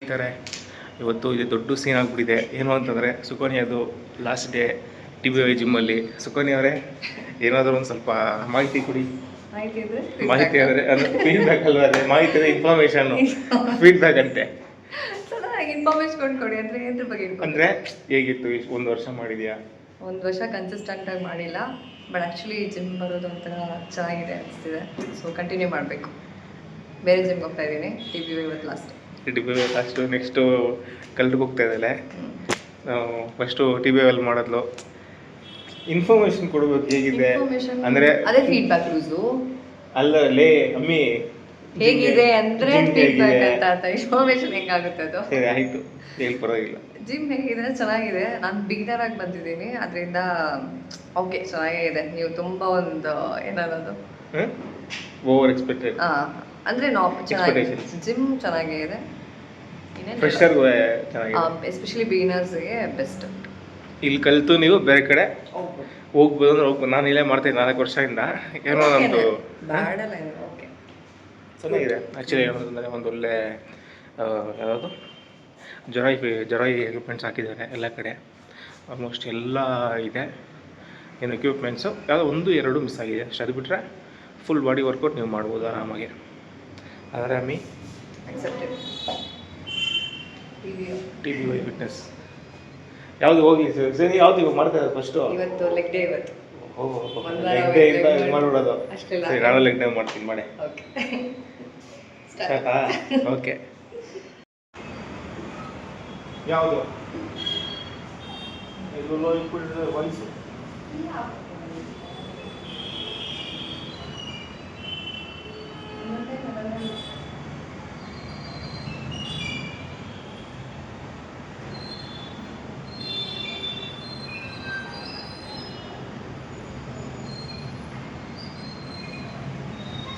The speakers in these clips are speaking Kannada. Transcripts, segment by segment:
ಸ್ನೇಹಿತರೆ, ಇವತ್ತು ಇದು ದೊಡ್ಡ ಸೀನ್ ಆಗಿಬಿಟ್ಟಿದೆ. ಏನು ಅಂತಂದರೆ, ಸುಕನ್ಯದು ಲಾಸ್ಟ್ ಡೇ TBY ಜಿಮ್ಮಲ್ಲಿ. ಸುಕನ್ಯ ಅವರೇ, ಏನಾದರೂ ಒಂದು ಸ್ವಲ್ಪ ಮಾಹಿತಿ ಕೊಡಿ. ಮಾಹಿತಿ ಅಂದರೆ ಅದು ಫೀಡ್ಬ್ಯಾಕ್ ಅಲ್ವಾ? ಅದೇ ಮಾಹಿತಿ ಅಂದರೆ ಇನ್ಫಾರ್ಮೇಷನ್ನು, ಫೀಡ್ಬ್ಯಾಕ್ ಅಂತೆ. ಇನ್ಫಾರ್ಮೇಶನ್ ಕೊಡಿ ಅಂದರೆ ಏದ್ರ ಬಗ್ಗೆ ಅಂದರೆ ಹೇಗಿತ್ತು? ಒಂದು ವರ್ಷ ಮಾಡಿದ್ಯಾ? ಒಂದು ವರ್ಷ ಕನ್ಸಿಸ್ಟೆಂಟಾಗಿ ಮಾಡಿಲ್ಲ, ಬಟ್ ಆ್ಯಕ್ಚುಲಿ ಜಿಮ್ ಬರೋದು ಒಂಥರ ಚೆನ್ನಾಗಿದೆ ಅನಿಸ್ತಿದೆ. ಸೊ ಕಂಟಿನ್ಯೂ ಮಾಡಬೇಕು. ಬೇರೆ ಜಿಮ್ಗೆ ಹೋಗ್ತಾ ಇದ್ದೀನಿ. TBY ಇವತ್ತು ಲಾಸ್ಟ್. TBY last. ನೆಕ್ಸ್ಟು ಕಲ್ಟಿಗೆ ಹೋಗ್ತಾ ಇದ್ದಾಳೆ. ನಾವು ಫಸ್ಟು TBY ಅಲ್ಲಿ ಮಾಡೋದ್ಲು. ಇನ್ಫಾರ್ಮೇಷನ್ ಕೊಡಬೇಕು ಹೇಗಿದೆ ಅಂದರೆ. ಅದೇ ಫೀಡ್ಬ್ಯಾಕ್ ಲೂಸು ಅಲ್ಲ ಲೇ ಅಮ್ಮಿ, ಹೇಗಿದೆ ಅಂದರೆ ಫೀಡ್ಬ್ಯಾಕ್ ಅಂತ ಇನ್ಫಾರ್ಮೇಷನ್ ಹೆಂಗಾಗುತ್ತೆ ಅದು? ಸರಿ ಆಯಿತು, ಹೇಳಿ ಪರವಾಗಿಲ್ಲ. ಜಿಮ್ ಹೇಗಿದೆ? ಚೆನ್ನಾಗಿದೆ. ನಾನು ಬಿಗಿನರ್ ಆಗಿ ಬಂದಿದ್ದೀನಿ, ಅದರಿಂದ ಓಕೆ ಚೆನ್ನಾಗೇ ಇದೆ. ನೀವು ತುಂಬ ಒಂದು ಏನನ್ನೋದು ಓವರ್ ಎಕ್ಸ್ಪೆಕ್ಟೆಡ್ ಅಂದರೆ ಚೆನ್ನಾಗಿದೆ. ಜಿಮ್ ಚೆನ್ನಾಗೇ ಇದೆ. ಫ್ರೆಶರ್ಗೂ ಚೆನ್ನಾಗಿದೆ, ಎಸ್ಪೆಷಲಿ ಬಿಗಿನರ್ಸ್ಗೆ ಬೆಸ್ಟ್. ಇಲ್ಲಿ ಕಲಿತು ನೀವು ಬೇರೆ ಕಡೆ ಹೋಗ್ಬೋದು ಅಂದ್ರೆ ಹೋಗ್ಬೋದು. ನಾನು ಇಲ್ಲೇ ಮಾಡ್ತೀನಿ 4 ವರ್ಷದಿಂದ. ಏನೋ ನಮ್ಮದು ಓಕೆ ಚೆನ್ನಾಗಿದೆ. ಆ್ಯಕ್ಚುಲಿ ಏನಂತಂದರೆ ಒಂದು ಒಳ್ಳೆ ಯಾವುದು ಜೊರಾಯಿ ಎಕ್ವಿಪ್ಮೆಂಟ್ಸ್ ಹಾಕಿದ್ದಾರೆ ಎಲ್ಲ ಕಡೆ. ಆಲ್ಮೋಸ್ಟ್ ಎಲ್ಲ ಇದೆ. ಏನು ಎಕ್ವಿಪ್ಮೆಂಟ್ಸು ಯಾವುದೋ 1-2 ಮಿಸ್ ಆಗಿದೆ ಅಷ್ಟು. ಅದು ಬಿಟ್ಟರೆ ಫುಲ್ ಬಾಡಿ ವರ್ಕೌಟ್ ನೀವು ಮಾಡ್ಬೋದು ಆರಾಮಾಗಿ. ಆದರೆ ಅಮ್ಮಿ TBY ಫಿಟ್ನೆಸ್ ಯಾವುದು ಹೋಗಿ ಸರಿ, ಯಾವ್ದು ಇವಾಗ ಮಾಡ್ತಾ ಇರೋದು? ಫಸ್ಟು ಇವತ್ತು ಲೆಗ್ ಡೇ. ಇವತ್ತು ಲೆಗ್ ಡೇ ಇಂದ ಇದು ಮಾಡಿಬಿಡೋದು. ಸರಿ, ನಾನು ಲೆಗ್ ಡೇ ಮಾಡ್ತೀನಿ ಮಾಡಿ. ಸ್ಟಾರ್ಟಾ? ಓಕೆ. ಯಾವುದು ಇದು ಲೋ ಇನ್ಪುಟ್ ಒನ್ಸು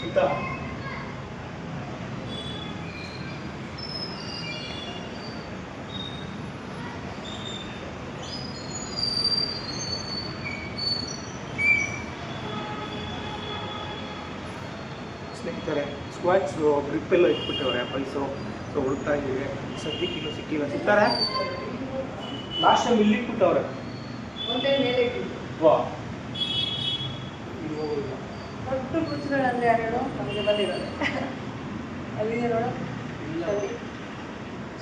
ಸಿಗ್ತಾ? ಸ್ನೇಹಿತರೆ, ಸ್ಕ್ವಾಟ್ಸು ಗ್ರಿಪ್ಪೆಲ್ಲ ಇಟ್ಬಿಟ್ಟವ್ರೆ ಪೈಸು. ಸೊ ಹುಡುಕ್ತಾ ಇದ್ದೀವಿ, ಸದ್ಯಕ್ಕೆ ಇನ್ನೂ ಸಿಕ್ಕಿಲ್ಲ. ಸಿಗ್ತಾರೆ? ಲಾಸ್ಟ್ ಟೈಮ್ ಇಲ್ಲಿ ಇಟ್ಬಿಟ್ಟವ್ರೆ. ವಾ, ಒಟ್ಟು ಕುಚ್ಚುಗಳಂದ್ರೆ ಯಾರು ನಮಗೆ ಬಂದಿರೋದು ಅಲ್ಲಿದೆ ನೋಡು.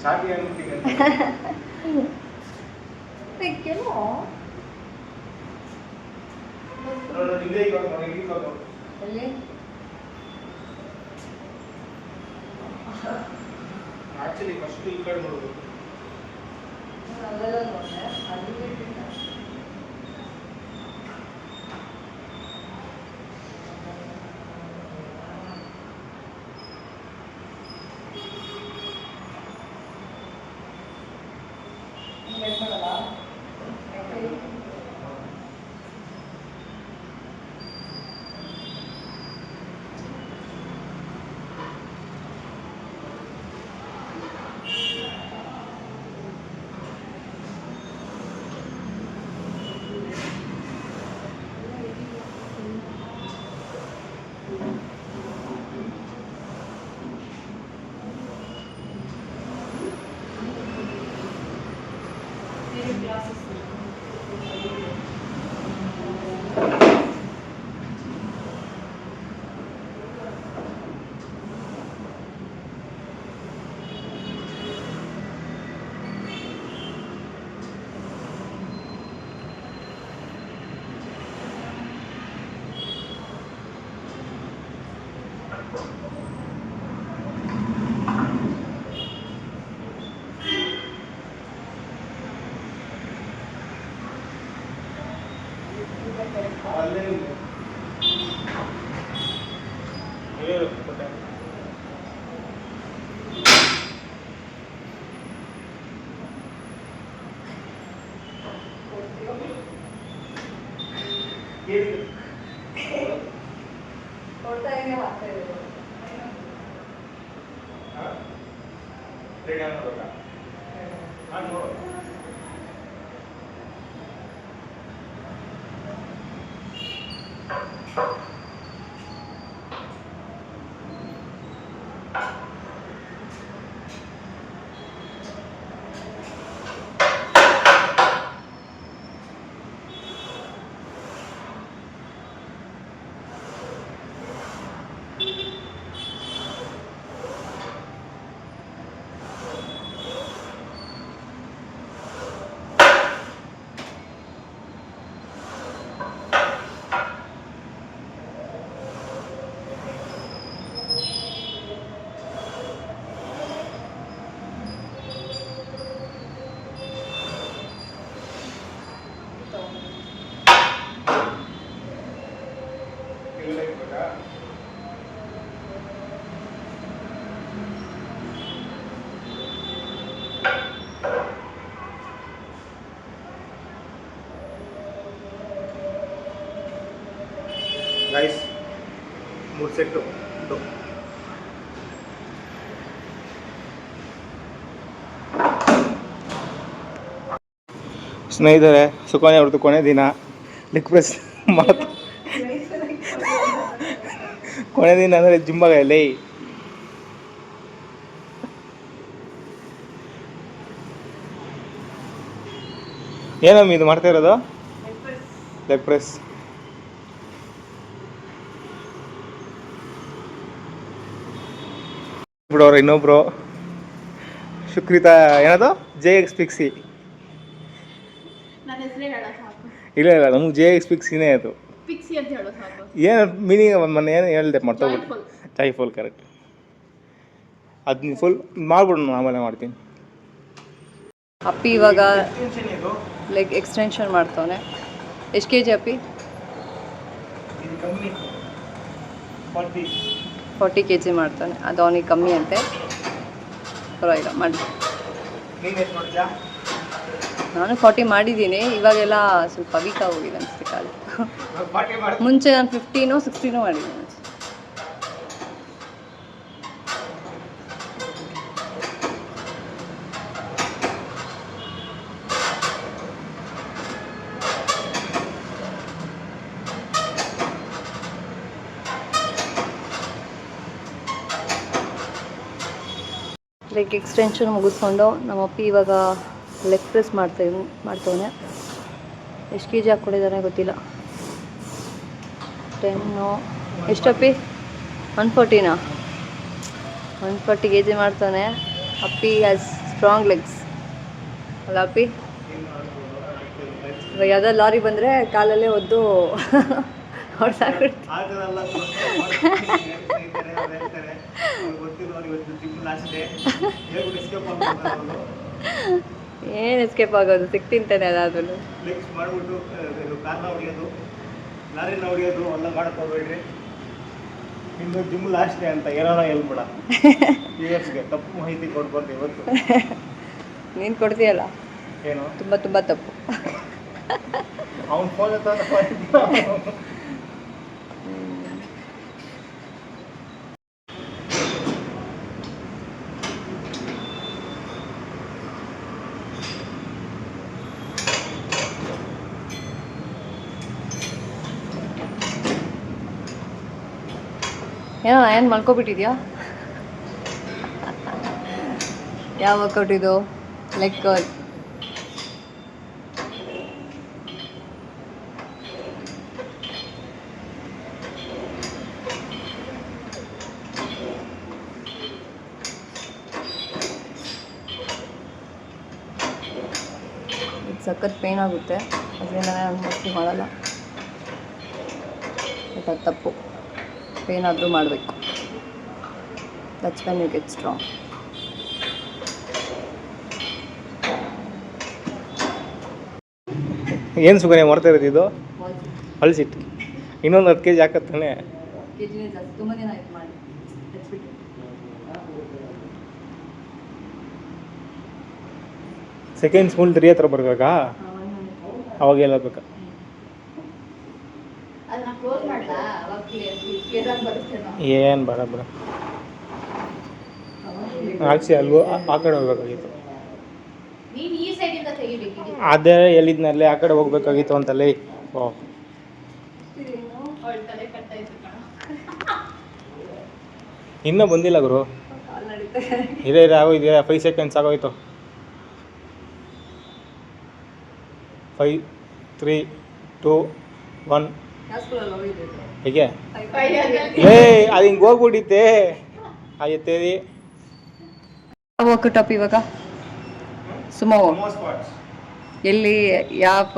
ಸಾಕಿ ಅಂದ್ಬಿಟ್ಟಿಗೆ ಅಲ್ಲಿ ಆಕ್ಚುಲಿ ಫಸ್ಟ್ ಈ ಕಡೆ ನೋಡೋದು. ಅಲ್ಲೆಲ್ಲ ನೋಡಿದೆ ಅಲ್ಲಿ ಗೈಸ್ 3 ಸೆಟ್ಟು ಉಂಟು. ಸ್ನೇಹಿತರೆ, ಸುಖಾನೆ ಅವ್ರದ್ದು ಕೊನೆ ದಿನ ಲೆಗ್ ಪ್ರೆಸ್ ಮಾತು ಕೊನೆ ದಿನ ಅಂದರೆ ಜಿಮ್ಮಾಗಲಿ ಏನಮ್ಮ ಇದು ಮಾಡ್ತಾ ಇರೋದು? Leg press. ಬಿಡೋರು ಇನ್ನೊಬ್ರು ಸುಕ್ರಿತಾ ಏನದು JX-Pixie. ಇಲ್ಲ ನಮಗೆ JX-Pixieನೇ ಅದು. ಏನು ಮೀನಿಂಗ್ ಮೊನ್ನೆ ಏನು ಹೇಳಿದೆ ಮರ್ತೋಗ್ಬಿಟ್ಟು. Joyful correct. ಅದನ್ನ ಫುಲ್ ಮಾಡ್ಬಿಡು, ಆಮೇಲೆ ಮಾಡ್ತೀನಿ. ಅಪ್ಪಿ ಇವಾಗ ಲೆಗ್ ಎಕ್ಸ್ಟೆನ್ಷನ್ ಮಾಡ್ತಾನೆ. ಎಷ್ಟು kg ಅಪ್ಪಿ? 40 kg ಮಾಡ್ತಾನೆ. ಅದು ಅವನಿಗೆ ಕಮ್ಮಿ ಅಂತೆ. ಪರವಾಗಿಲ್ಲ ಮಾಡಿ. ನಾನು 40 ಮಾಡಿದ್ದೀನಿ. ಇವಾಗೆಲ್ಲ ಸ್ವಲ್ಪ ವೀಕ್ ಆಗೋಗಿದೆ ಅನಿಸುತ್ತೆ ಕಾಲು. ಮುಂಚೆ ನಾನು 15 16 ಮಾಡಿದ್ದೀನಿ. ಲೆಗ್ ಎಕ್ಸ್ಟೆನ್ಷನ್ ಮುಗಿಸ್ಕೊಂಡು ನಮ್ಮಪ್ಪಿ ಇವಾಗ ಲೆಗ್ ಪ್ರೆಸ್ ಮಾಡ್ತವನೆ. ಎಷ್ಟು kg ಹಾಕ್ಕೊಂಡಿದ್ದಾನೆ ಗೊತ್ತಿಲ್ಲ. 10 ಎಷ್ಟಪ್ಪಿ? 140ನಾ? 140 kg ಮಾಡ್ತಾನೆ. ಅಪ್ಪಿ ಹ್ಯಾಸ್ ಸ್ಟ್ರಾಂಗ್ ಲೆಗ್ಸ್ ಅಲ್ಲ ಅಪ್ಪಿ? ಇವಾಗ ಯಾವ್ದಾದ್ರು ಲಾರಿ ಬಂದರೆ ಕಾಲಲ್ಲೇ ಒದ್ದು ಹೊಡ್ಸಾಕ್ಬಿಡ್ತು. ಏನು ಎಸ್ಕೇಪ್ ಆಗೋದು? ಸಿಕ್ತಿಂತಾನೆ ಅದಾದ್ರೂ ಲಾರಿನ ಹೊಡಿಯೋದು ಎಲ್ಲ ಮಾಡಕ್ಕೆ ಹೋಗ್ಬೇಡ್ರಿ. ಇನ್ನು ಜಿಮ್ ಲಾಸ್ಟೇ ಅಂತ ಏನಾರ ಹೇಳ್ಬೇಡ. ವ್ಯೂವರ್ಸ್ಗೆ ತಪ್ಪು ಮಾಹಿತಿ ಕೊಡ್ಬಾರ್ದು ಇವತ್ತು. ನೀನು ಕೊಡ್ತೀಯಲ್ಲ ಏನು ತುಂಬ ತುಂಬ ತಪ್ಪು. ಅವ್ನು ಫೋನ್ ಏನು ಮಲ್ಕೊಬಿಟ್ಟಿದ್ಯಾ? ಯಾವ ವರ್ಕೌಟ್ ಇದು? Leg curl. ಸಖತ್ ಪೇನ್ ಆಗುತ್ತೆ, ಅದರಿಂದ ನಾನು ಮೋಸ್ಟ್ಲಿ ಮಾಡಲ್ಲ. ಬಟ್ ಅದು ತಪ್ಪು. ಪೇನ್ ಆದರೂ ಮಾಡಬೇಕು. That's when you get strong. ಏನು ಸುಖನೇ ಮಾಡ್ತಾ ಇರೋದು ಇದು? ಅಳಿಸಿಟ್ಟು ಇನ್ನೊಂದು 10 kg ಹಾಕತ್ತಾನೆ. ತುಂಬ ದಿನ ಆಯ್ತು ಮಾಡಿ. ಸೆಕೆಂಡ್ ಸ್ಪೂನ್ 3 ಹತ್ರ ಬರ್ಬೇಕಾ? ಅವಾಗ ಹೇಳಬೇಕಾ? ಏನು ಬೇಡ ಬೇಡ ಹಾಕ್ಸಿ ಅಲ್ವೋ ಆ ಕಡೆ ಹೋಗ್ಬೇಕಾಗಿತ್ತು. ಅದೇ ಹೇಳಿದ್ನಲ್ಲೇ ಆ ಕಡೆ ಹೋಗ್ಬೇಕಾಗಿತ್ತು ಅಂತಲ್ಲೇ. ಓ ಇನ್ನೂ ಬಂದಿಲ್ಲ ಗುರು. ಇದೇ ಆಗೋಯ್ತು. 5 seconds ಆಗೋಯ್ತು. 5 3 2 1 ಹೇಗೆ ಅದು ಹಿಂಗೆ ಹೋಗ್ಬಿಟ್ಟಿತ್ತೆ. ಆಯ್ತೇರಿ ವರ್ಕೌಟ್ ಅಪ್ ಇವಾಗ ಸುಮೋ ಎಲ್ಲಿ ಯಾವ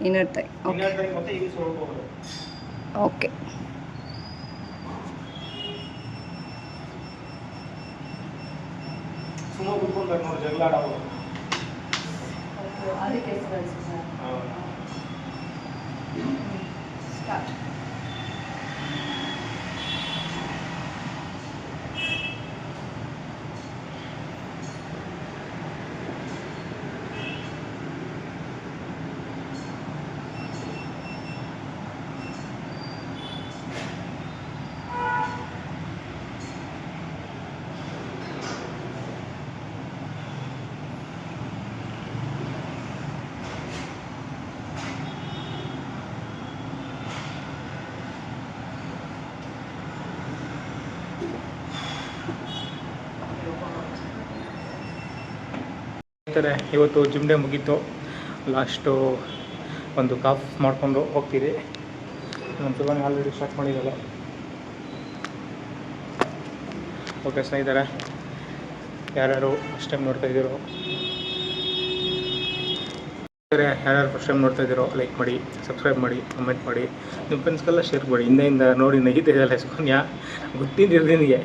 ಇನ್ನರ್ ಥೈ. ಓಕೆ ಸುಮ್ಮನೆ ಕುತ್ಕೊಂಡ್ರೆ ನೋಡಿ ಜಗಳ ಆಡೋದು. ಅದಕ್ಕೆ ಸ್ಟಾರ್ಟ್. ಸ್ನೇಹಿತರೆ, ಇವತ್ತು ಜಿಮ್ ಡೇ ಮುಗೀತು. ಲಾಸ್ಟು ಒಂದು ಕಾಫ್ ಮಾಡಿಕೊಂಡು ಹೋಗ್ತೀರಿ. ನಮ್ಮ ಸುಗಣಿ ಆಲ್ರೆಡಿ ಸ್ಟಾರ್ಟ್ ಮಾಡಿದ್ದಲ್ಲ. ಓಕೆ ಸ್ನೇಹಿತರೆ, ಯಾರ್ಯಾರು ಫಸ್ಟ್ ಟೈಮ್ ನೋಡ್ತಾ ಇದ್ದೀರೋ ಲೈಕ್ ಮಾಡಿ, ಸಬ್ಸ್ಕ್ರೈಬ್ ಮಾಡಿ, ಕಮೆಂಟ್ ಮಾಡಿ, ನಿಮ್ಮ ಫ್ರೆಂಡ್ಸ್ಗೆಲ್ಲ ಶೇರ್ ಮಾಡಿ. ಹಿಂದೆಯಿಂದ ನೋಡಿ ನಗಿತಿದ್ದಲ್ಲ ಸುಗನ್ಯ, ಗೊತ್ತಿದ್ದಿಲ್ಲ ನಿನಗೆ.